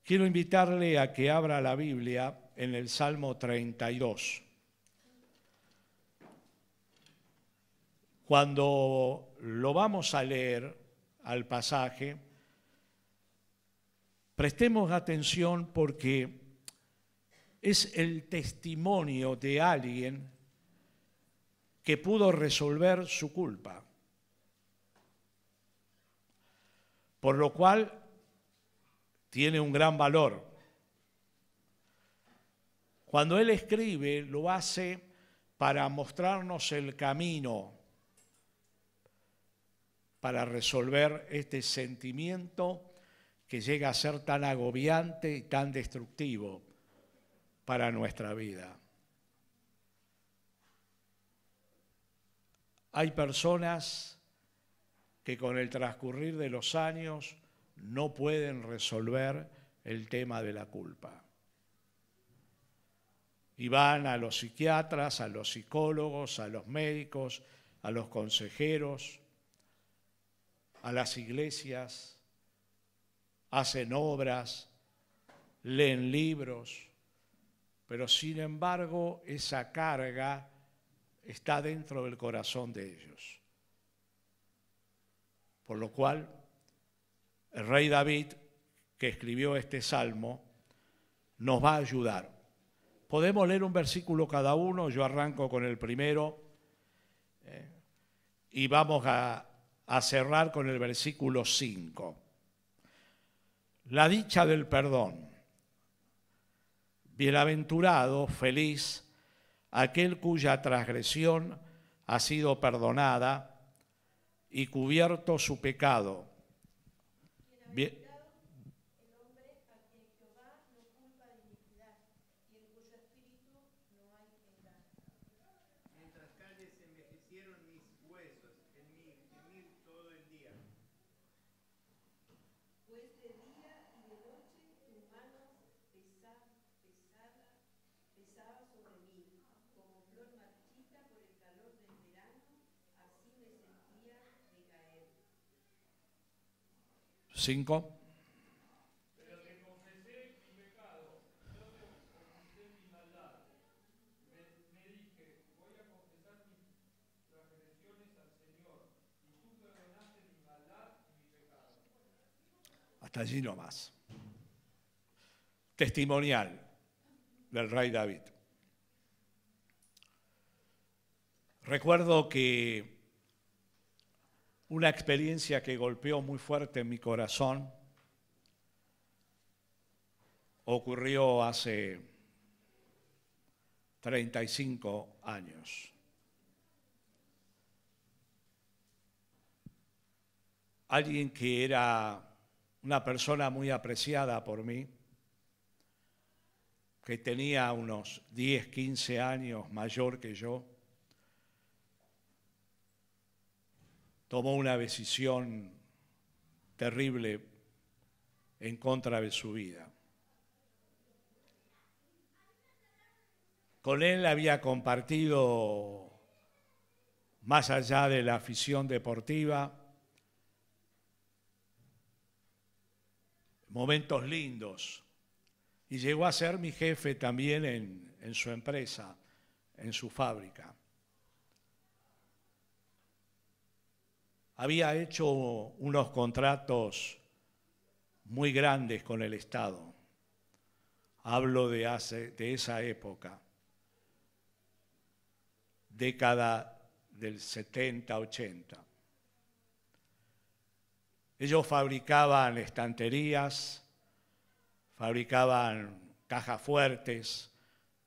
Quiero invitarle a que abra la Biblia en el Salmo 32. Cuando lo vamos a leer al pasaje, prestemos atención porque es el testimonio de alguien que pudo resolver su culpa. Por lo cual tiene un gran valor. Cuando él escribe, lo hace para mostrarnos el camino para resolver este sentimiento que llega a ser tan agobiante y tan destructivo para nuestra vida. Hay personas que con el transcurrir de los años no pueden resolver el tema de la culpa. Y van a los psiquiatras, a los psicólogos, a los médicos, a los consejeros, a las iglesias, hacen obras, leen libros, pero sin embargo esa carga está dentro del corazón de ellos. Por lo cual, el rey David, que escribió este salmo, nos va a ayudar. Podemos leer un versículo cada uno, yo arranco con el primero y vamos a cerrar con el versículo 5. La dicha del perdón. Bienaventurado, feliz, aquel cuya transgresión ha sido perdonada y cubierto su pecado. Bienaventurado el hombre a quien Jehová no culpa de iniquidad y en cuyo espíritu no hay engaño. Mientras calles se envejecieron mis huesos, en mi gemir todo el día. Pues de día y de noche tu mano pesaba sobre mí, como flor marchita por el calor del verano, así me sentía decaer. 5. Pero te confesé mi pecado, no te oculté mi maldad. Me dije, voy a confesar mis transgresiones al Señor, y tú perdonaste mi maldad y mi pecado. Hasta allí nomás. Testimonial del rey David. Recuerdo que una experiencia que golpeó muy fuerte en mi corazón ocurrió hace 35 años. Alguien que era una persona muy apreciada por mí, que tenía unos 10, 15 años mayor que yo, tomó una decisión terrible en contra de su vida. Con él había compartido, más allá de la afición deportiva, momentos lindos, y llegó a ser mi jefe también en su empresa, en su fábrica. Había hecho unos contratos muy grandes con el Estado. Hablo de esa época, década del 70, 80. Ellos fabricaban estanterías, fabricaban cajas fuertes,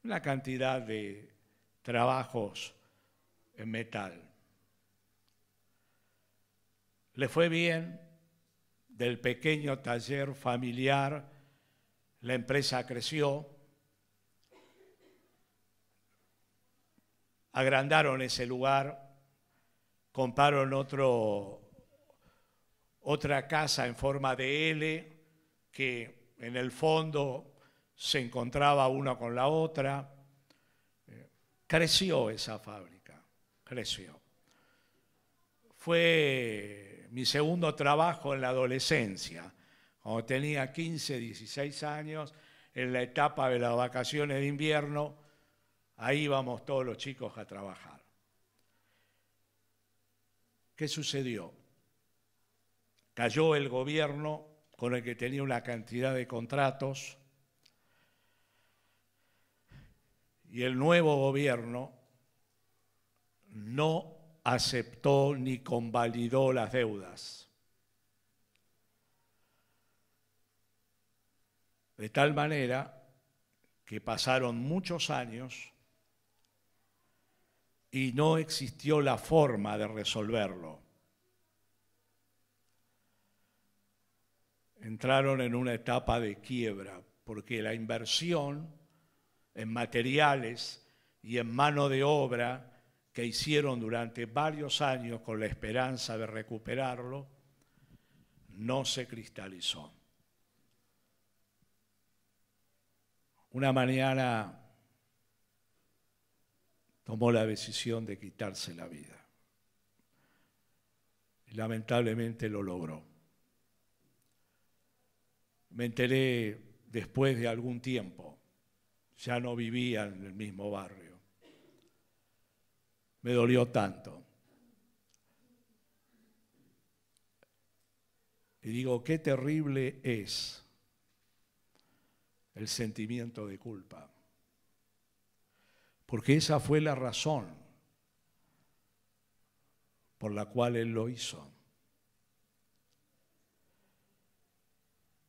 una cantidad de trabajos en metal. Le fue bien, del pequeño taller familiar, la empresa creció, agrandaron ese lugar, compraron otra casa en forma de L, que en el fondo se encontraba una con la otra. Creció esa fábrica, creció. Fue mi segundo trabajo en la adolescencia, Cuando tenía 15, 16 años, en la etapa de las vacaciones de invierno, ahí íbamos todos los chicos a trabajar. ¿Qué sucedió? Cayó el gobierno con el que tenía una cantidad de contratos y el nuevo gobierno no aceptó ni convalidó las deudas. De tal manera que pasaron muchos años y no existió la forma de resolverlo. Entraron en una etapa de quiebra, porque la inversión en materiales y en mano de obra que hicieron durante varios años con la esperanza de recuperarlo, no se cristalizó. Una mañana tomó la decisión de quitarse la vida. Y lamentablemente lo logró. Me enteré después de algún tiempo, ya no vivía en el mismo barrio. Me dolió tanto. Y digo, qué terrible es el sentimiento de culpa. Porque esa fue la razón por la cual él lo hizo.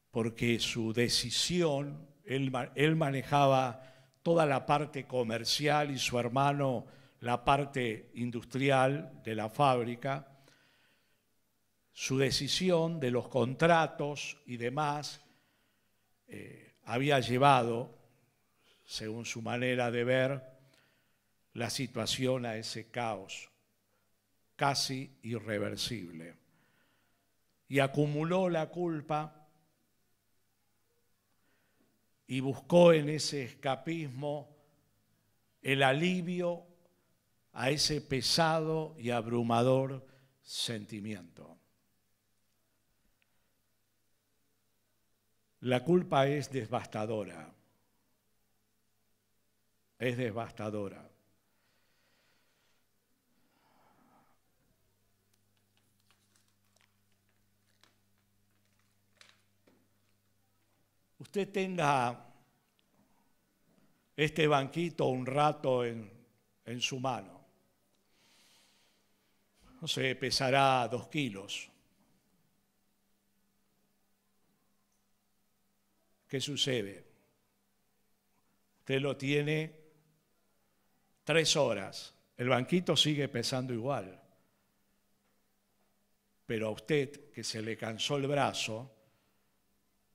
Porque su decisión, él manejaba toda la parte comercial y su hermano la parte industrial de la fábrica. Su decisión de los contratos y demás había llevado, según su manera de ver, la situación a ese caos casi irreversible. Y acumuló la culpa y buscó en ese escapismo el alivio a ese pesado y abrumador sentimiento. La culpa es devastadora. Es devastadora. Usted tenga este banquito un rato en su mano. No sé, pesará 2 kilos. ¿Qué sucede? Usted lo tiene 3 horas. El banquito sigue pesando igual. Pero a usted, que se le cansó el brazo,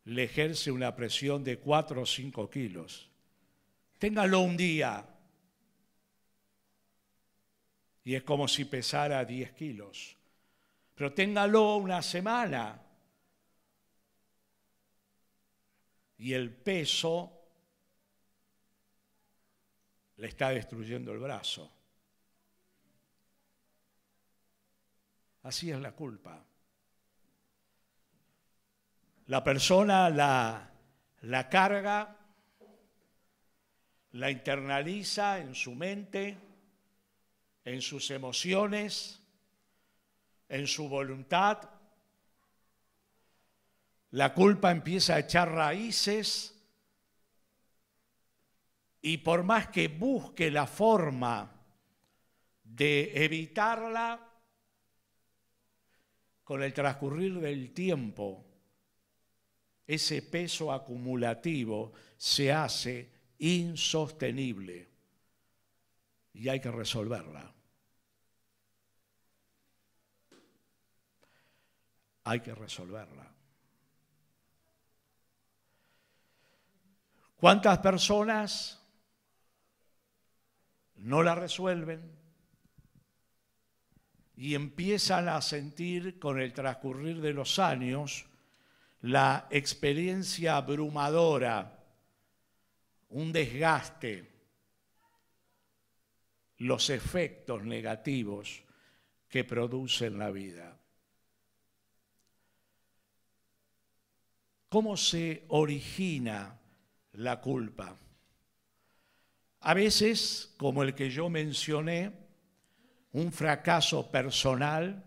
le ejerce una presión de 4 o 5 kilos. Téngalo un día y es como si pesara 10 kilos. Pero téngalo una semana y el peso le está destruyendo el brazo. Así es la culpa. La persona la carga, la internaliza en su mente, en sus emociones, en su voluntad. La culpa empieza a echar raíces y por más que busque la forma de evitarla, con el transcurrir del tiempo, ese peso acumulativo se hace insostenible y hay que resolverla. Hay que resolverla. ¿Cuántas personas no la resuelven y empiezan a sentir con el transcurrir de los años la experiencia abrumadora, un desgaste, los efectos negativos que produce en la vida? ¿Cómo se origina la culpa? A veces, como el que yo mencioné, un fracaso personal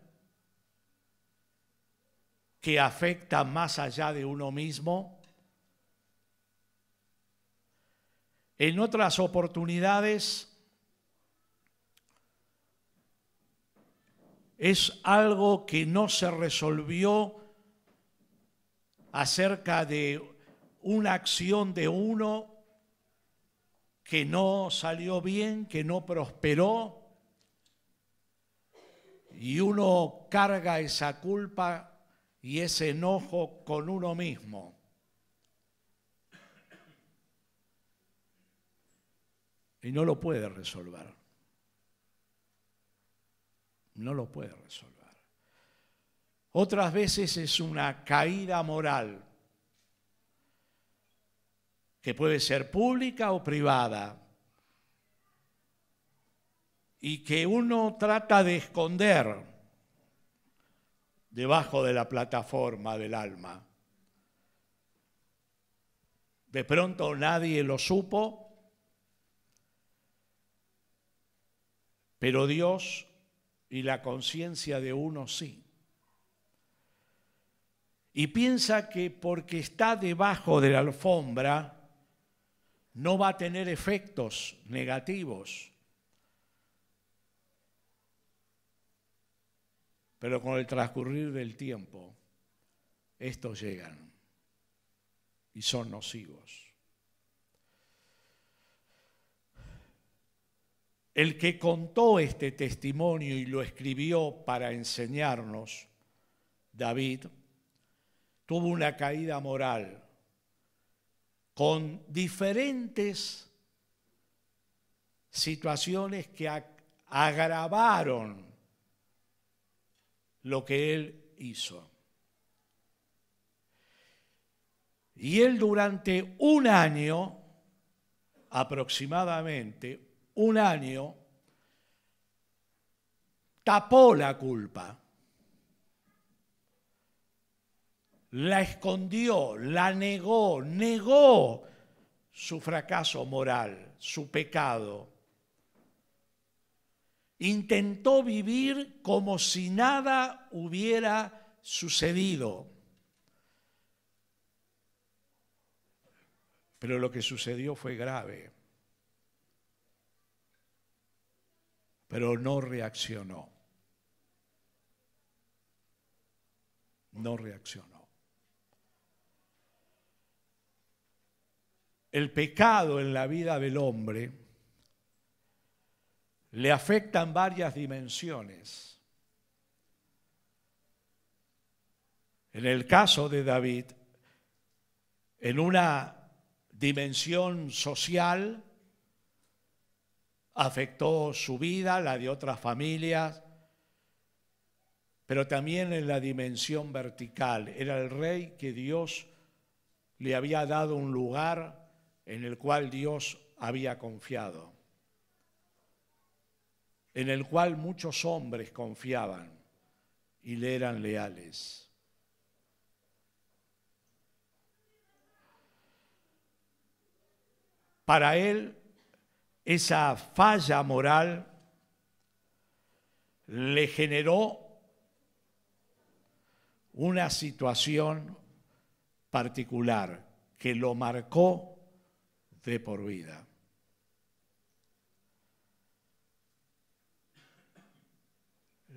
que afecta más allá de uno mismo. En otras oportunidades es algo que no se resolvió acerca de una acción de uno que no salió bien, que no prosperó, y uno carga esa culpa y ese enojo con uno mismo. Y no lo puede resolver. No lo puede resolver. Otras veces es una caída moral que puede ser pública o privada y que uno trata de esconder debajo de la plataforma del alma. De pronto nadie lo supo, pero Dios y la conciencia de uno sí. Y piensa que porque está debajo de la alfombra no va a tener efectos negativos. Pero con el transcurrir del tiempo, estos llegan y son nocivos. El que contó este testimonio y lo escribió para enseñarnos, David, tuvo una caída moral con diferentes situaciones que agravaron lo que él hizo. Y él durante un año, aproximadamente un año, tapó la culpa, la escondió, la negó su fracaso moral, su pecado. Intentó vivir como si nada hubiera sucedido. Pero lo que sucedió fue grave. Pero no reaccionó. No reaccionó. El pecado en la vida del hombre le afecta en varias dimensiones. En el caso de David, en una dimensión social, afectó su vida, la de otras familias, pero también en la dimensión vertical. Era el rey que Dios le había dado un lugar en el cual Dios había confiado, en el cual muchos hombres confiaban y le eran leales. Para él, esa falla moral le generó una situación particular que lo marcó de por vida.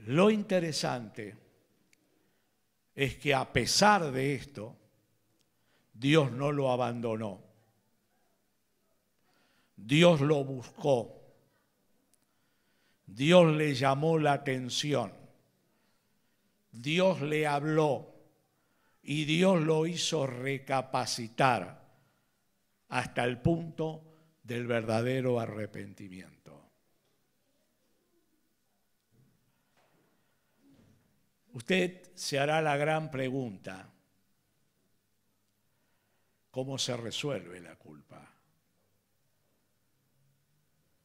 Lo interesante es que a pesar de esto, Dios no lo abandonó. Dios lo buscó. Dios le llamó la atención. Dios le habló y Dios lo hizo recapacitar hasta el punto del verdadero arrepentimiento. Usted se hará la gran pregunta: ¿cómo se resuelve la culpa?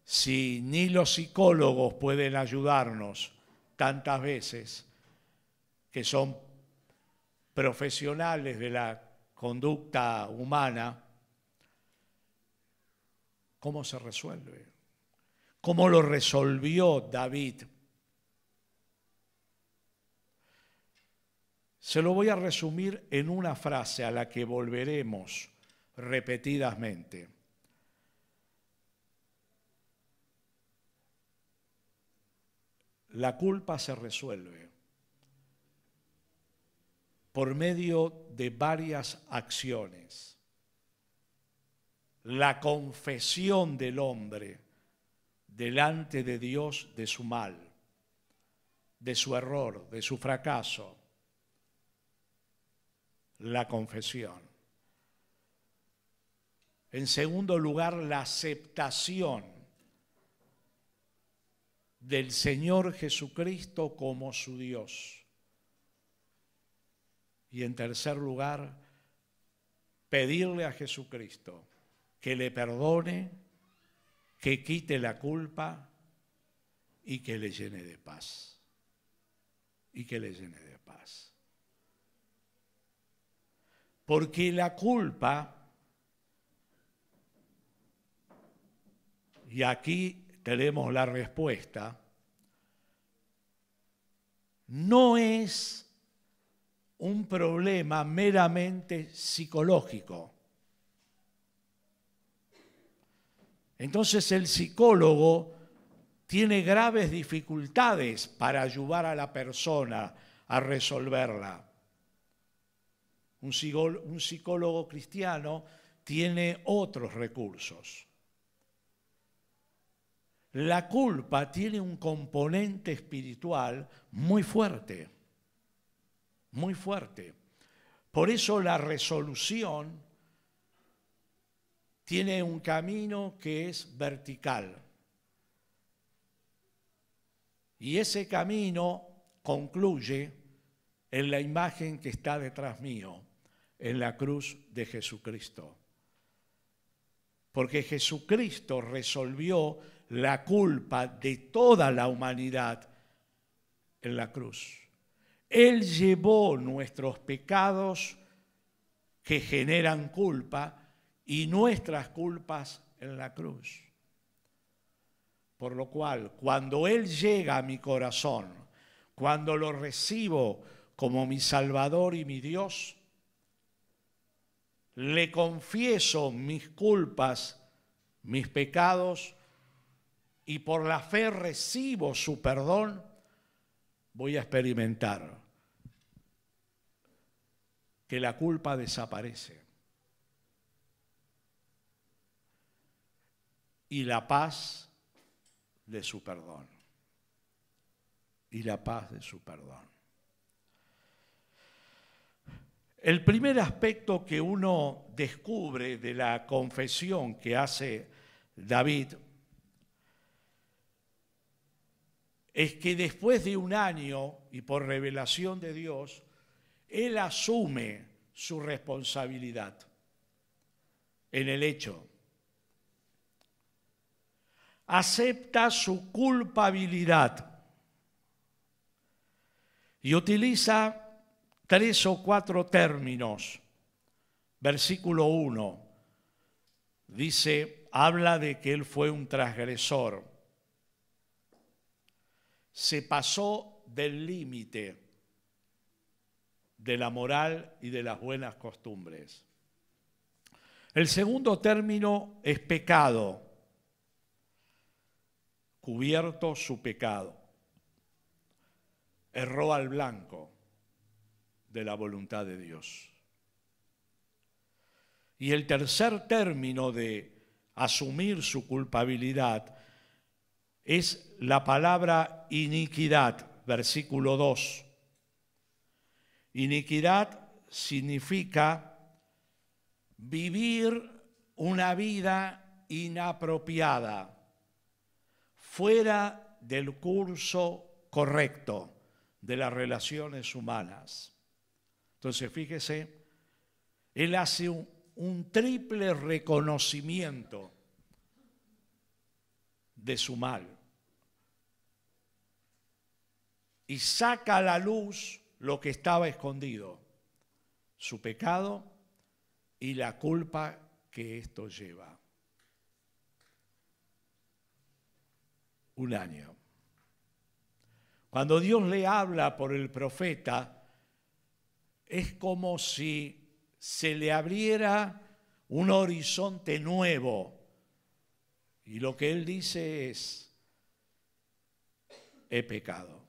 Si ni los psicólogos pueden ayudarnos tantas veces, que son profesionales de la conducta humana, ¿cómo se resuelve? ¿Cómo lo resolvió David? Se lo voy a resumir en una frase a la que volveremos repetidamente. La culpa se resuelve por medio de varias acciones. La confesión del hombre delante de Dios de su mal, de su error, de su fracaso. La confesión. En segundo lugar, la aceptación del Señor Jesucristo como su Dios. Y en tercer lugar, pedirle a Jesucristo que le perdone, que quite la culpa y que le llene de paz. Y que le llene de paz. Porque la culpa, y aquí tenemos la respuesta, no es un problema meramente psicológico. Entonces el psicólogo tiene graves dificultades para ayudar a la persona a resolverla. Un psicólogo cristiano tiene otros recursos. La culpa tiene un componente espiritual muy fuerte, muy fuerte. Por eso la resolución tiene un camino que es vertical. Y ese camino concluye en la imagen que está detrás mío, en la cruz de Jesucristo. Porque Jesucristo resolvió la culpa de toda la humanidad en la cruz. Él llevó nuestros pecados que generan culpa y nuestras culpas en la cruz. Por lo cual, cuando Él llega a mi corazón, cuando lo recibo como mi Salvador y mi Dios, le confieso mis culpas, mis pecados, y por la fe recibo su perdón, voy a experimentar que la culpa desaparece y la paz de su perdón. Y la paz de su perdón. El primer aspecto que uno descubre de la confesión que hace David es que después de un año y por revelación de Dios, él asume su responsabilidad en el hecho. Acepta su culpabilidad y utiliza 3 o 4 términos. Versículo 1 dice, habla de que él fue un transgresor. Se pasó del límite de la moral y de las buenas costumbres. El segundo término es pecado. Cubierto su pecado. Erró al blanco de la voluntad de Dios. Y el tercer término de asumir su culpabilidad es la palabra iniquidad, versículo 2. Iniquidad significa vivir una vida inapropiada, fuera del curso correcto de las relaciones humanas. Entonces, fíjese, él hace un triple reconocimiento de su mal y saca a la luz lo que estaba escondido, su pecado y la culpa que esto lleva. 1 año. Cuando Dios le habla por el profeta, es como si se le abriera un horizonte nuevo. Y lo que él dice es, he pecado,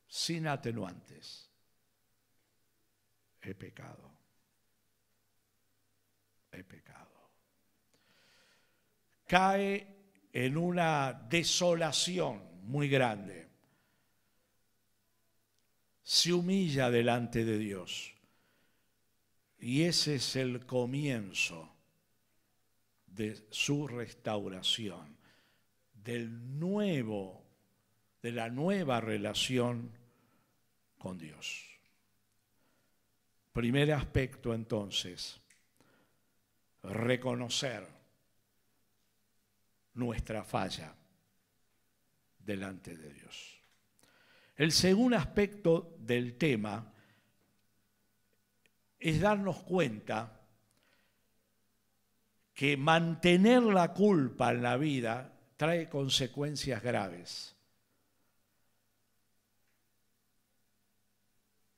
sin atenuantes. He pecado. He pecado. Cae en una desolación muy grande. Se humilla delante de Dios. Y ese es el comienzo de su restauración, de la nueva relación con Dios. Primer aspecto, entonces, reconocer nuestra falla delante de Dios. El segundo aspecto del tema es darnos cuenta que mantener la culpa en la vida trae consecuencias graves,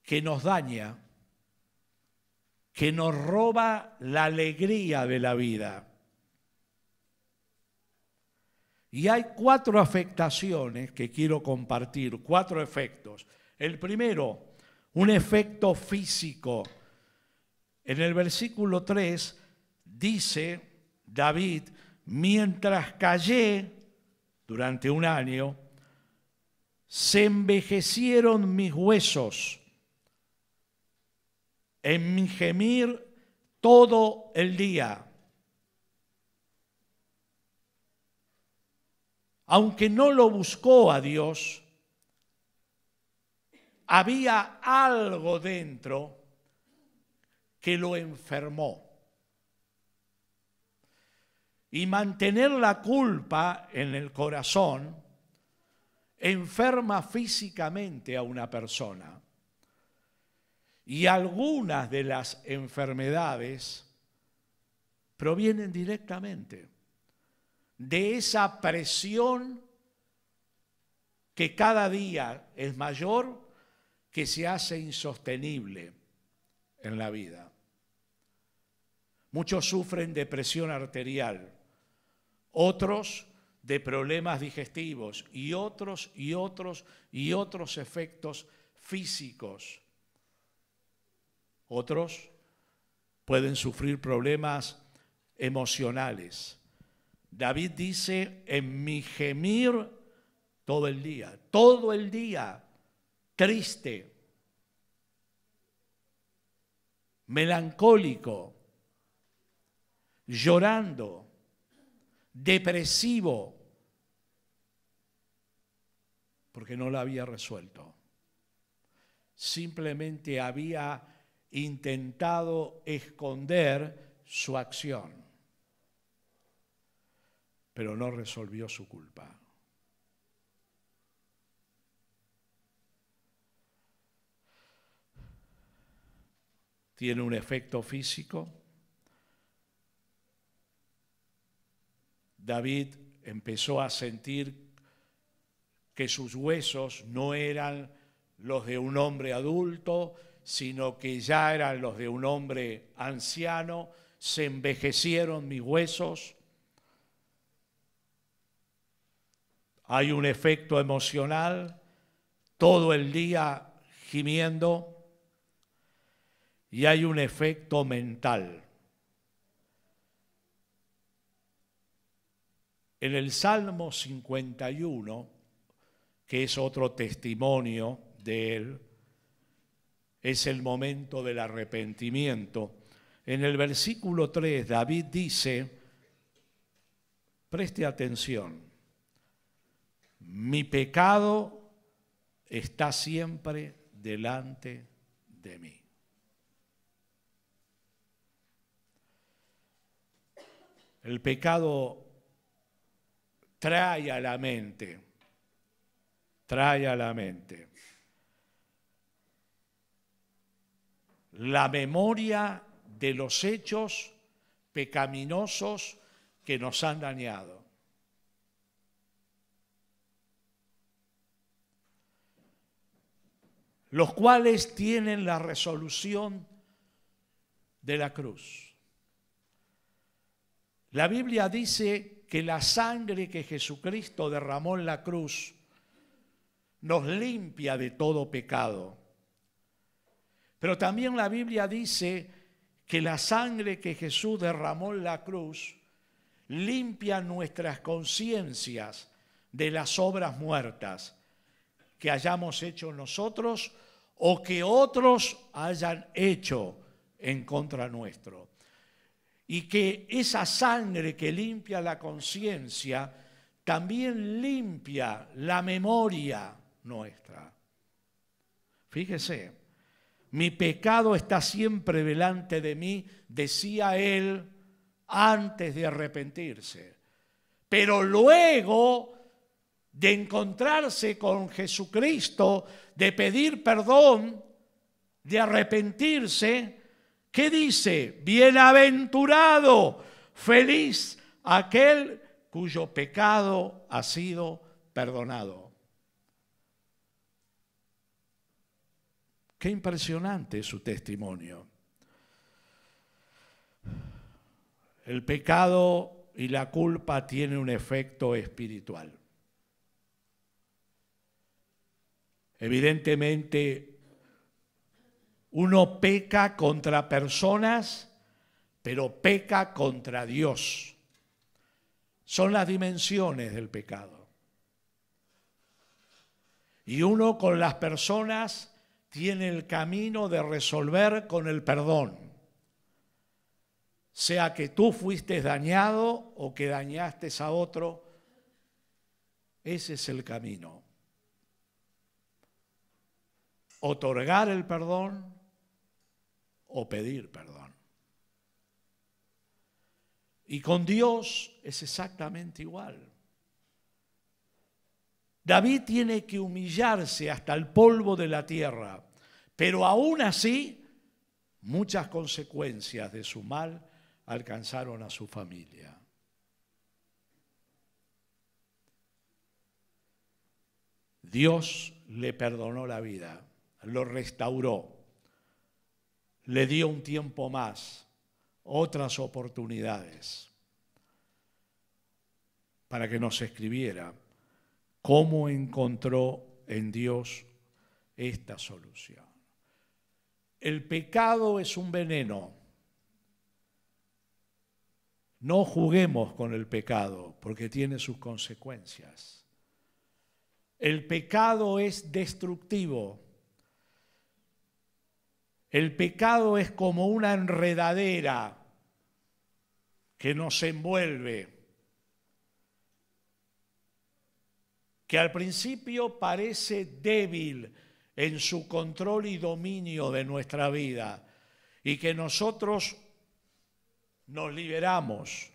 que nos daña, que nos roba la alegría de la vida. Y hay 4 afectaciones que quiero compartir, 4 efectos. El primero, un efecto físico. En el versículo 3 dice David, mientras callé durante 1 año, se envejecieron mis huesos en mi gemir todo el día. Aunque no lo buscó a Dios, había algo dentro que lo enfermó. Y mantener la culpa en el corazón enferma físicamente a una persona. Y algunas de las enfermedades provienen directamente de esa presión que cada día es mayor, que se hace insostenible en la vida. Muchos sufren de presión arterial, otros de problemas digestivos y otros efectos físicos. Otros pueden sufrir problemas emocionales. David dice, en mi gemir todo el día, triste, melancólico, llorando, depresivo, porque no la había resuelto. Simplemente había intentado esconder su acción, pero no resolvió su culpa. Tiene un efecto físico. David empezó a sentir que sus huesos no eran los de un hombre adulto, sino que ya eran los de un hombre anciano. Se envejecieron mis huesos. Hay un efecto emocional, todo el día gimiendo, y hay un efecto mental. En el Salmo 51, que es otro testimonio de él, es el momento del arrepentimiento. En el versículo 3, David dice, preste atención, mi pecado está siempre delante de mí. El pecado trae a la mente la memoria de los hechos pecaminosos que nos han dañado. Los cuales tienen la resolución de la cruz. La Biblia dice que la sangre que Jesucristo derramó en la cruz nos limpia de todo pecado. Pero también la Biblia dice que la sangre que Jesús derramó en la cruz limpia nuestras conciencias de las obras muertas que hayamos hecho nosotros o que otros hayan hecho en contra nuestro. Y que esa sangre que limpia la conciencia también limpia la memoria nuestra. Fíjese, mi pecado está siempre delante de mí, decía él antes de arrepentirse. Pero luego de encontrarse con Jesucristo, de pedir perdón, de arrepentirse, ¿qué dice? Bienaventurado, feliz aquel cuyo pecado ha sido perdonado. Qué impresionante es su testimonio. El pecado y la culpa tienen un efecto espiritual. Evidentemente, uno peca contra personas, pero peca contra Dios. Son las dimensiones del pecado. Y uno con las personas tiene el camino de resolver con el perdón. Sea que tú fuiste dañado o que dañaste a otro, ese es el camino. Otorgar el perdón o pedir perdón. Y con Dios es exactamente igual. David tiene que humillarse hasta el polvo de la tierra, pero aún así muchas consecuencias de su mal alcanzaron a su familia. Dios le perdonó la vida, lo restauró, le dio un tiempo más, otras oportunidades, para que nos escribiera cómo encontró en Dios esta solución. El pecado es un veneno. No juguemos con el pecado porque tiene sus consecuencias. El pecado es destructivo. El pecado es como una enredadera que nos envuelve, que al principio parece débil en su control y dominio de nuestra vida y que nosotros nos liberamos.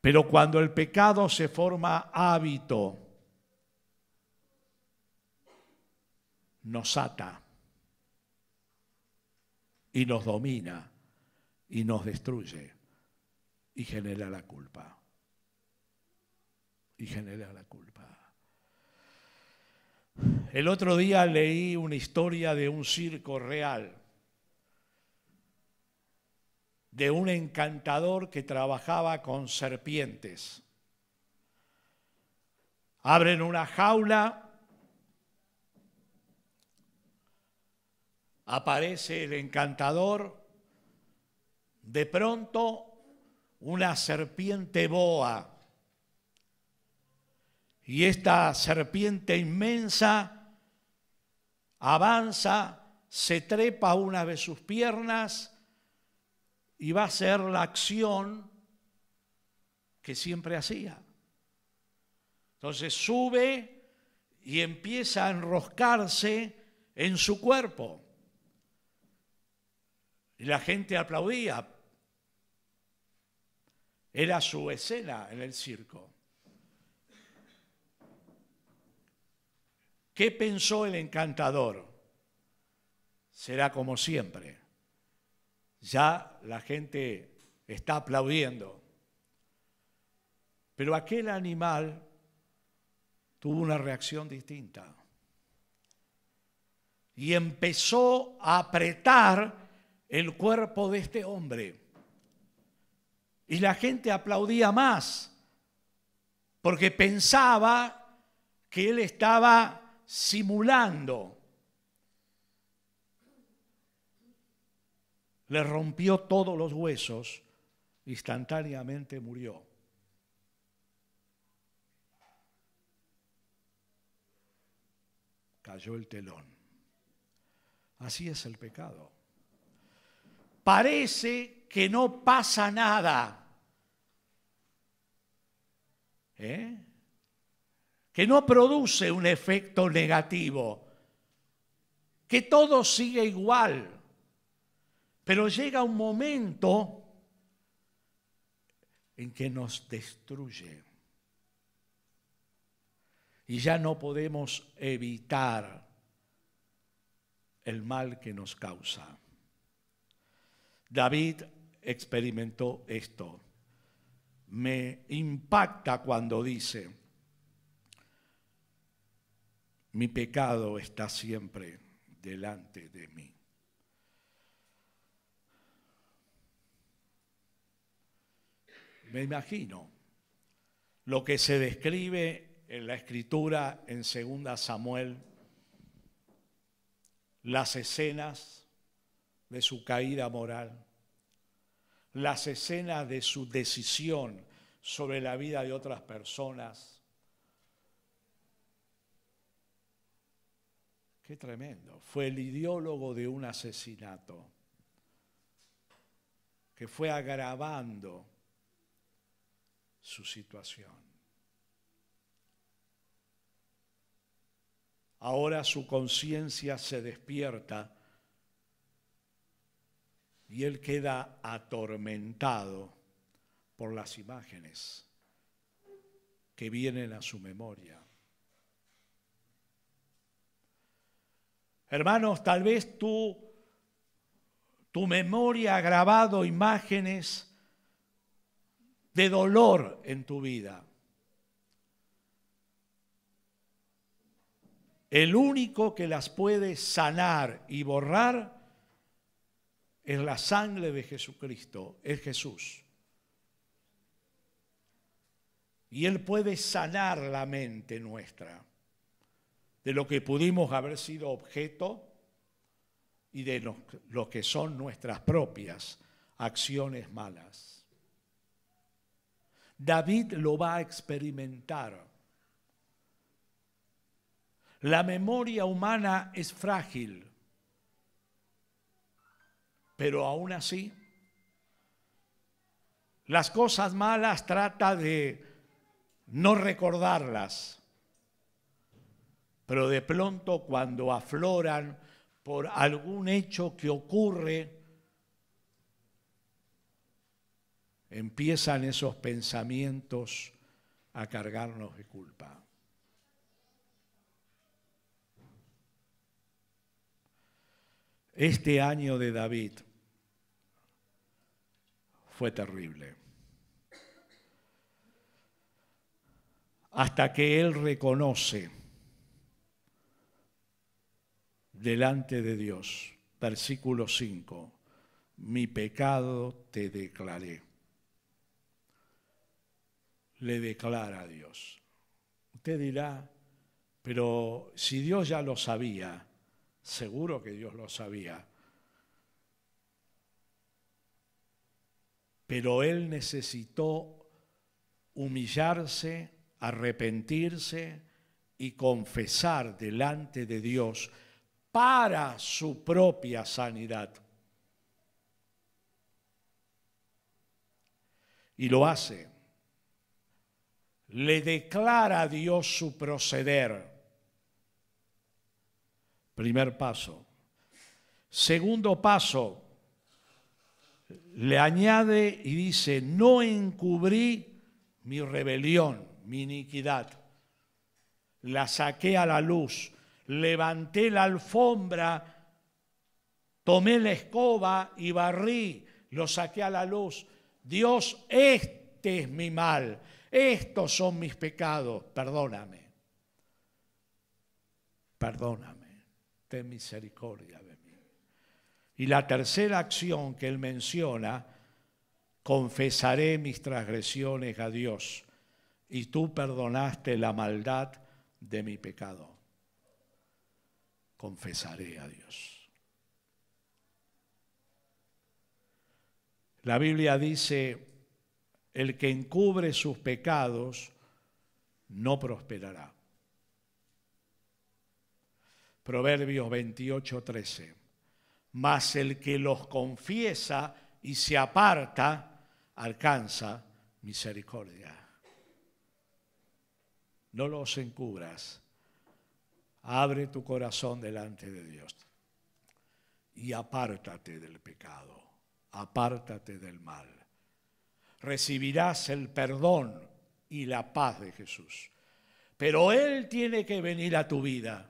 Pero cuando el pecado se forma hábito, nos ata y nos domina y nos destruye y genera la culpa. Y genera la culpa. El otro día leí una historia de un circo real, de un encantador que trabajaba con serpientes. Abren una jaula, aparece el encantador, de pronto una serpiente boa. Y esta serpiente inmensa avanza, se trepa a una de sus piernas y va a hacer la acción que siempre hacía. Entonces sube y empieza a enroscarse en su cuerpo. Y la gente aplaudía. Era su escena en el circo. ¿Qué pensó el encantador? será como siempre. Ya la gente está aplaudiendo. Pero aquel animal tuvo una reacción distinta. Y empezó a apretar el cuerpo de este hombre. Y la gente aplaudía más, porque pensaba que él estaba simulando. Le rompió todos los huesos, instantáneamente murió. Cayó el telón. Así es el pecado. Parece que no pasa nada. Que no produce un efecto negativo. Que todo sigue igual. Pero llega un momento en que nos destruye. Y ya no podemos evitar el mal que nos causa. David experimentó esto. Me impacta cuando dice, mi pecado está siempre delante de mí. Me imagino lo que se describe en la Escritura en 2 Samuel, las escenas de su caída moral, las escenas de su decisión sobre la vida de otras personas. Qué tremendo. Fue el ideólogo de un asesinato que fue agravando su situación. Ahora su conciencia se despierta y él queda atormentado por las imágenes que vienen a su memoria. Hermanos, tal vez tu memoria ha grabado imágenes de dolor en tu vida. El único que las puede sanar y borrar es la sangre de Jesucristo, es Jesús. Y Él puede sanar la mente nuestra de lo que pudimos haber sido objeto y de lo que son nuestras propias acciones malas. David lo va a experimentar. La memoria humana es frágil, pero aún así, las cosas malas trata de no recordarlas, pero de pronto cuando afloran por algún hecho que ocurre, empiezan esos pensamientos a cargarnos de culpa. Este año de David fue terrible. Hasta que él reconoce delante de Dios, versículo 5, mi pecado te declaré. Le declara a Dios. Usted dirá, pero si Dios ya lo sabía, seguro que Dios lo sabía. Pero él necesitó humillarse, arrepentirse y confesar delante de Dios para su propia sanidad. Y lo hace. Le declara a Dios su proceder. Primer paso. Segundo paso, le añade y dice, no encubrí mi rebelión, mi iniquidad. La saqué a la luz, levanté la alfombra Tomé la escoba y barrí, lo saqué a la luz. Dios, este es mi mal, estos son mis pecados, perdóname. Perdóname, ten misericordia de mí. Y la tercera acción que él menciona, confesaré mis transgresiones a Dios, y tú perdonaste la maldad de mi pecado. Confesaré a Dios. La Biblia dice, el que encubre sus pecados no prosperará. Proverbios 28:13. Mas el que los confiesa y se aparta, alcanza misericordia. No los encubras. Abre tu corazón delante de Dios y apártate del pecado. Apártate del mal. Recibirás el perdón y la paz de Jesús. Pero Él tiene que venir a tu vida.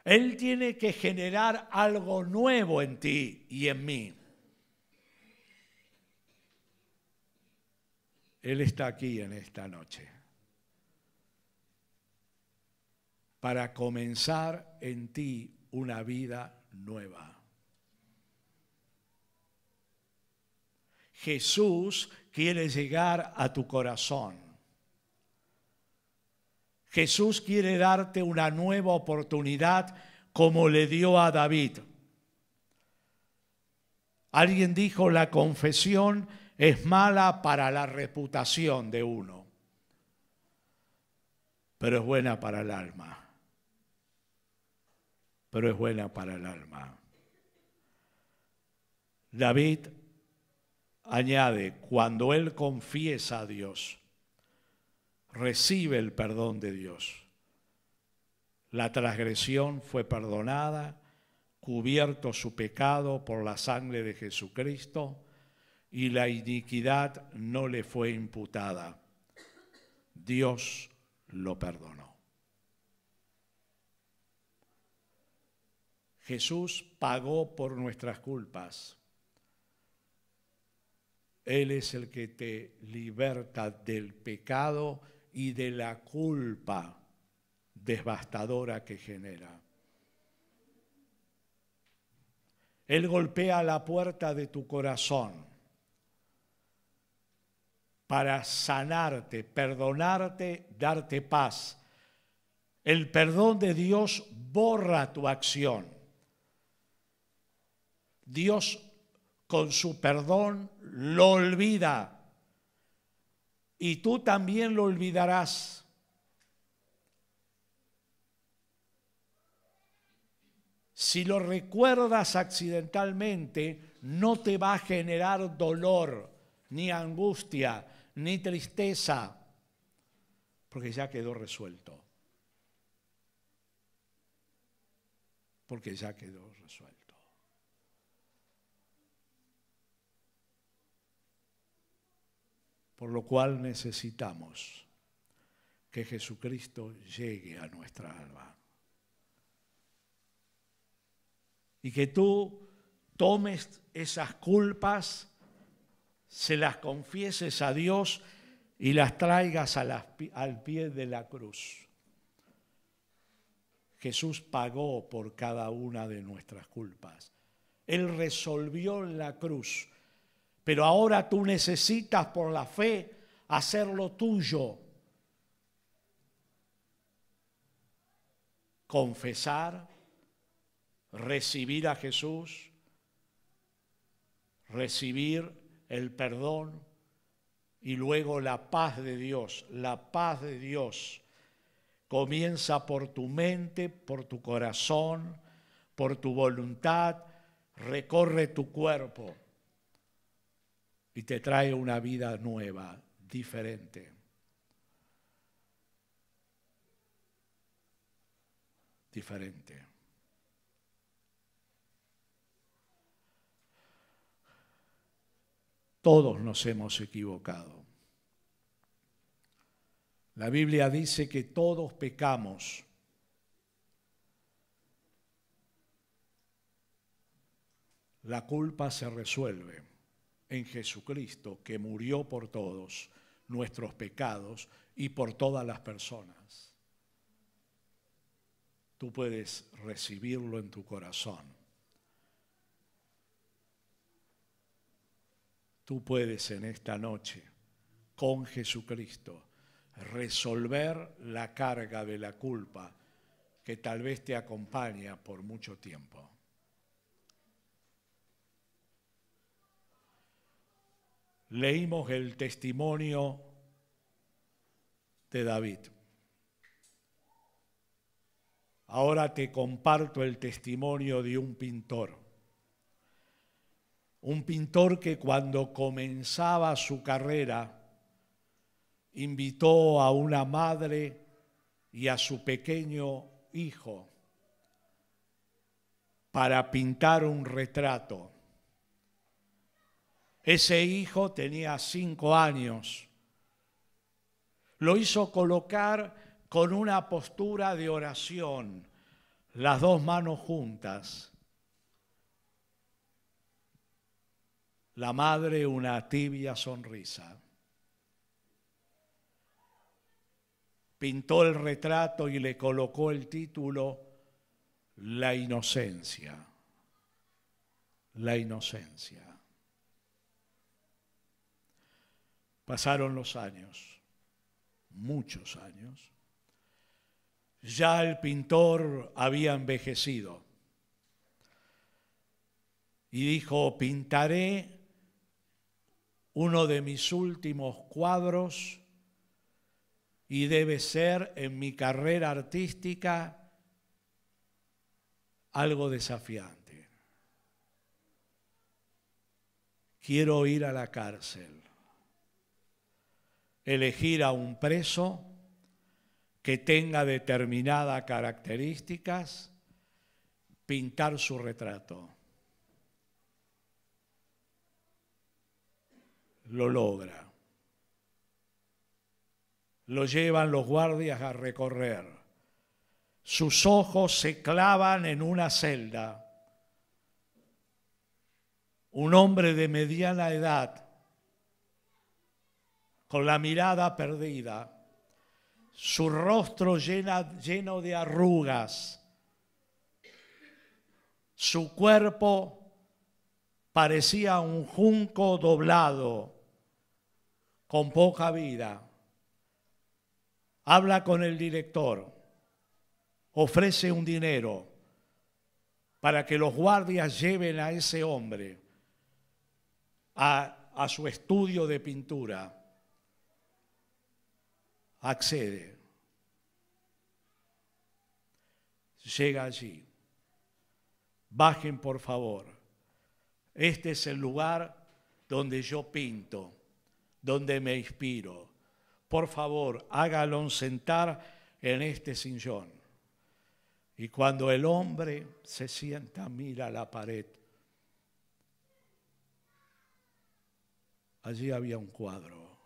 Él tiene que generar algo nuevo en ti y en mí. Él está aquí en esta noche para comenzar en ti una vida nueva. Jesús quiere llegar a tu corazón. Jesús quiere darte una nueva oportunidad como le dio a David. Alguien dijo, la confesión es mala para la reputación de uno, pero es buena para el alma. Pero es buena para el alma. David añade, cuando él confiesa a Dios, recibe el perdón de Dios. La transgresión fue perdonada, cubierto su pecado por la sangre de Jesucristo, y la iniquidad no le fue imputada. Dios lo perdonó. Jesús pagó por nuestras culpas. Él es el que te liberta del pecado y de la culpa devastadora que genera. Él golpea la puerta de tu corazón para sanarte, perdonarte, darte paz. El perdón de Dios borra tu acción. Dios con su perdón lo olvida y tú también lo olvidarás. Si lo recuerdas accidentalmente, no te va a generar dolor, ni angustia, ni tristeza, porque ya quedó resuelto. Porque ya quedó resuelto. Por lo cual necesitamos que Jesucristo llegue a nuestra alma. Y que tú tomes esas culpas, se las confieses a Dios y las traigas al pie de la cruz. Jesús pagó por cada una de nuestras culpas. Él resolvió en la cruz. Pero ahora tú necesitas por la fe hacerlo tuyo. Confesar, recibir a Jesús, recibir el perdón y luego la paz de Dios. La paz de Dios comienza por tu mente, por tu corazón, por tu voluntad, recorre tu cuerpo. Y te trae una vida nueva, diferente. Diferente. Todos nos hemos equivocado. La Biblia dice que todos pecamos La culpa se resuelve en Jesucristo, que murió por todos nuestros pecados y por todas las personas. Tú puedes recibirlo en tu corazón. Tú puedes en esta noche, con Jesucristo, resolver la carga de la culpa que tal vez te acompaña por mucho tiempo. Leímos el testimonio de David. Ahora te comparto el testimonio de un pintor. Un pintor que cuando comenzaba su carrera invitó a una madre y a su pequeño hijo para pintar un retrato. Ese hijo tenía 5 años. Lo hizo colocar con una postura de oración, las 2 manos juntas. La madre una tibia sonrisa. Pintó el retrato y le colocó el título La inocencia. La inocencia. Pasaron los años, muchos años. Ya el pintor había envejecido y dijo: pintaré uno de mis últimos cuadros y debe ser en mi carrera artística algo desafiante. Quiero ir a la cárcel, elegir a un preso que tenga determinadas características, pintar su retrato. Lo logra. Lo llevan los guardias a recorrer. Sus ojos se clavan en una celda. Un hombre de mediana edad, con la mirada perdida, su rostro lleno de arrugas, su cuerpo parecía un junco doblado, con poca vida. Habla con el director, ofrece un dinero para que los guardias lleven a ese hombre a su estudio de pintura. Accede. Llega allí. Bajen, por favor. Este es el lugar donde yo pinto, donde me inspiro. Por favor, háganlo sentar en este sillón. Y cuando el hombre se sienta, mira la pared. Allí había un cuadro.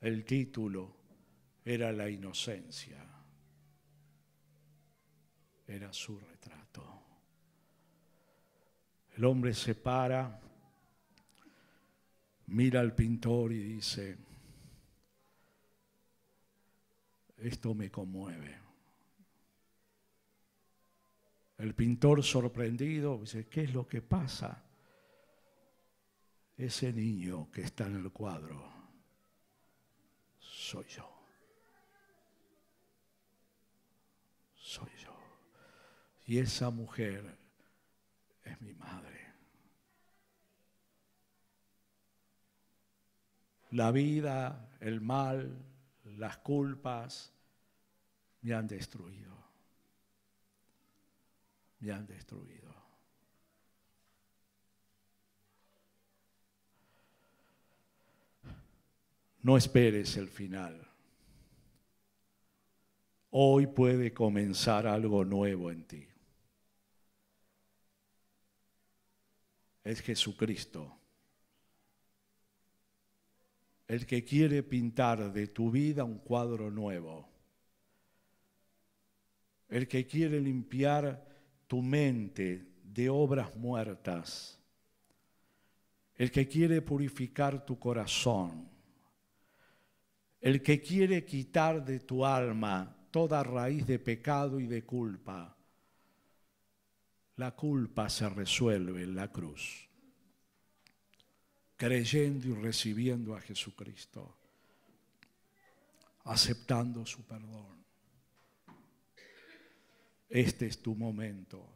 El título era La inocencia. Era su retrato. El hombre se para, mira al pintor y dice: esto me conmueve. El pintor, sorprendido, dice: ¿qué es lo que pasa? Ese niño que está en el cuadro soy yo. Soy yo. Y esa mujer es mi madre. La vida, el mal, las culpas me han destruido. Me han destruido. No esperes el final. Hoy puede comenzar algo nuevo en ti. Es Jesucristo el que quiere pintar de tu vida un cuadro nuevo. El que quiere limpiar tu mente de obras muertas, el que quiere purificar tu corazón, el que quiere quitar de tu alma toda raíz de pecado y de culpa. La culpa se resuelve en la cruz, creyendo y recibiendo a Jesucristo, aceptando su perdón. Este es tu momento.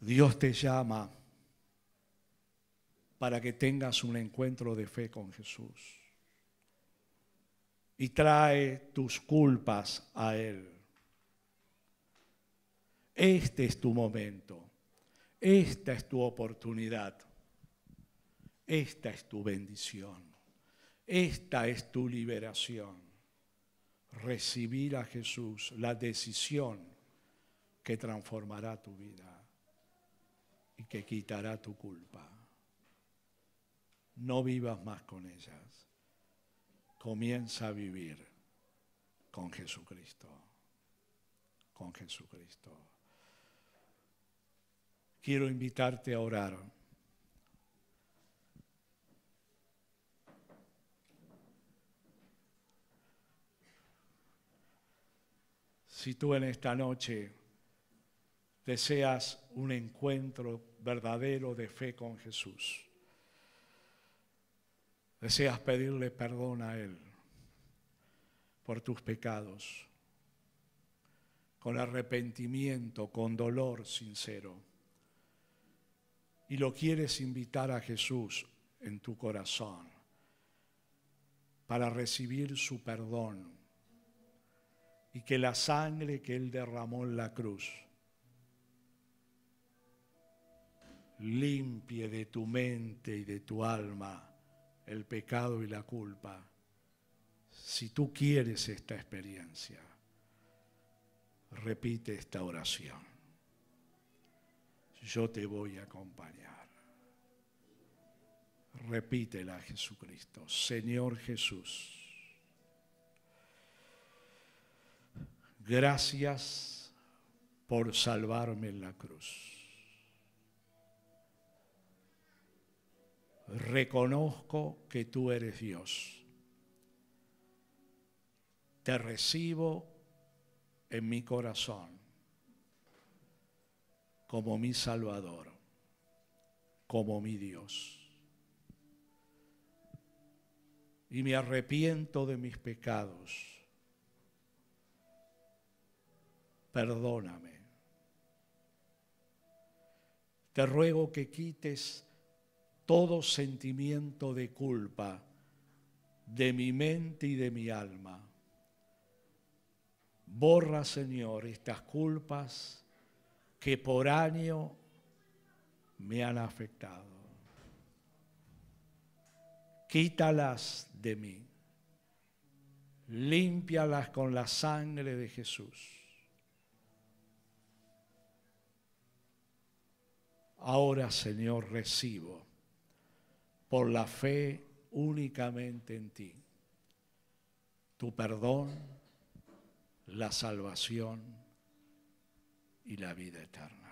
Dios te llama para que tengas un encuentro de fe con Jesús y trae tus culpas a Él. Este es tu momento, esta es tu oportunidad, esta es tu bendición, esta es tu liberación. Recibir a Jesús, la decisión que transformará tu vida y que quitará tu culpa. No vivas más con ellas. Comienza a vivir con Jesucristo. Con Jesucristo. Quiero invitarte a orar. Si tú en esta noche deseas un encuentro verdadero de fe con Jesús, deseas pedirle perdón a Él por tus pecados, con arrepentimiento, con dolor sincero, y lo quieres invitar a Jesús en tu corazón para recibir su perdón y que la sangre que Él derramó en la cruz limpie de tu mente y de tu alma el pecado y la culpa. Si tú quieres esta experiencia, repite esta oración. Yo te voy a acompañar. Repítela a Jesucristo. Señor Jesús, gracias por salvarme en la cruz. Reconozco que tú eres Dios. Te recibo en mi corazón como mi Salvador, como mi Dios. Y me arrepiento de mis pecados. Perdóname. Te ruego que quites todo sentimiento de culpa de mi mente y de mi alma. Borra, Señor, estas culpas que por años me han afectado. Quítalas de mí. Límpialas con la sangre de Jesús. Ahora, Señor, recibo por la fe únicamente en ti tu perdón, la salvación y la vida eterna.